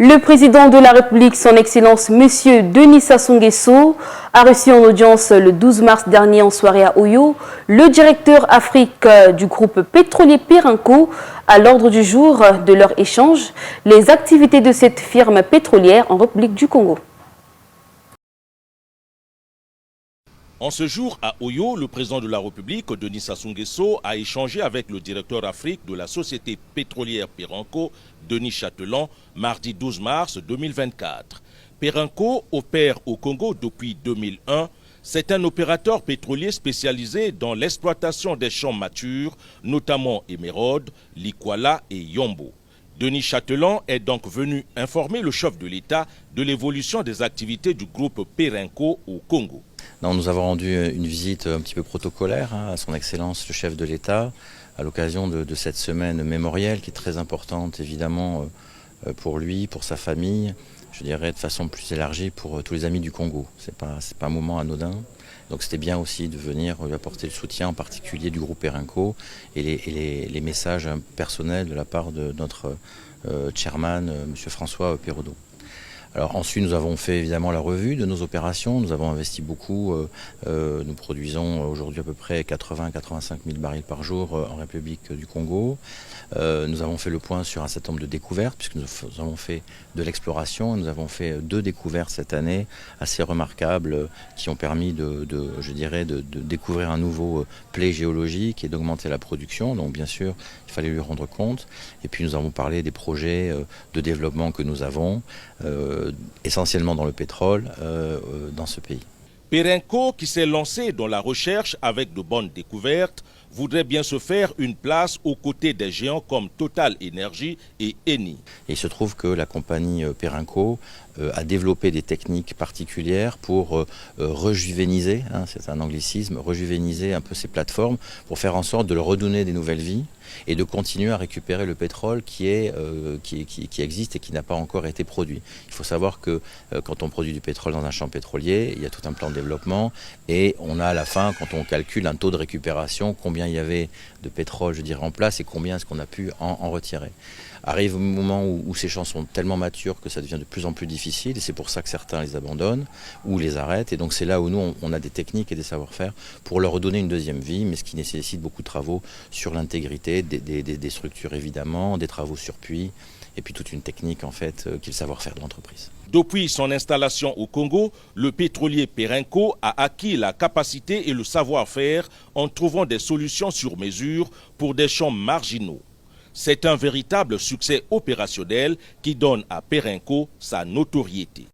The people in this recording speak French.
Le président de la République, son Excellence M. Denis Sassou Nguesso, a reçu en audience le 12 mars dernier en soirée à Oyo le directeur Afrique du groupe pétrolier Perenco. À l'ordre du jour de leur échange, les activités de cette firme pétrolière en République du Congo. En ce jour, à Oyo, le président de la République, Denis Sassou Nguesso, a échangé avec le directeur Afrique de la société pétrolière Perenco, Denis Chatelain, mardi 12 mars 2024. Perenco opère au Congo depuis 2001. C'est un opérateur pétrolier spécialisé dans l'exploitation des champs matures, notamment Émeraude, Likwala et Yombo. Denis Chatelain est donc venu informer le chef de l'État de l'évolution des activités du groupe Perenco au Congo. Non, nous avons rendu une visite un petit peu protocolaire à son Excellence le chef de l'État à l'occasion de cette semaine mémorielle qui est très importante évidemment pour lui, pour sa famille, je dirais de façon plus élargie pour tous les amis du Congo. C'est pas un moment anodin. Donc c'était bien aussi de venir lui apporter le soutien en particulier du groupe Perenco et les messages personnels de la part de notre chairman, M. François Pérodeau. Alors ensuite nous avons fait évidemment la revue de nos opérations, nous avons investi beaucoup, nous produisons aujourd'hui à peu près 80-85 000 barils par jour en République du Congo. Nous avons fait le point sur un certain nombre de découvertes puisque nous avons fait de l'exploration, nous avons fait 2 découvertes cette année assez remarquables qui ont permis de découvrir un nouveau play géologique et d'augmenter la production, donc bien sûr il fallait lui rendre compte. Et puis nous avons parlé des projets de développement que nous avons, essentiellement dans le pétrole, dans ce pays. Perenco, qui s'est lancé dans la recherche avec de bonnes découvertes, voudrait bien se faire une place aux côtés des géants comme Total Energy et Eni. Et il se trouve que la compagnie Perenco a développé des techniques particulières pour rejuvéniser, c'est un anglicisme, rejuvéniser un peu ces plateformes pour faire en sorte de leur redonner des nouvelles vies et de continuer à récupérer le pétrole qui existe et qui n'a pas encore été produit. Il faut savoir que quand on produit du pétrole dans un champ pétrolier, il y a tout un plan de développement et on a à la fin, quand on calcule un taux de récupération, combien il y avait de pétrole, je dirais, en place et combien est-ce qu'on a pu en retirer. Arrive au moment où ces champs sont tellement matures que ça devient de plus en plus difficile et c'est pour ça que certains les abandonnent ou les arrêtent. Et donc c'est là où nous, on a des techniques et des savoir-faire pour leur redonner une deuxième vie, mais ce qui nécessite beaucoup de travaux sur l'intégrité des structures évidemment, des travaux sur puits et puis toute une technique en fait qui est le savoir-faire de l'entreprise. Depuis son installation au Congo, le pétrolier Perenco a acquis la capacité et le savoir-faire en trouvant des solutions sur mesure pour des champs marginaux. C'est un véritable succès opérationnel qui donne à Perenco sa notoriété.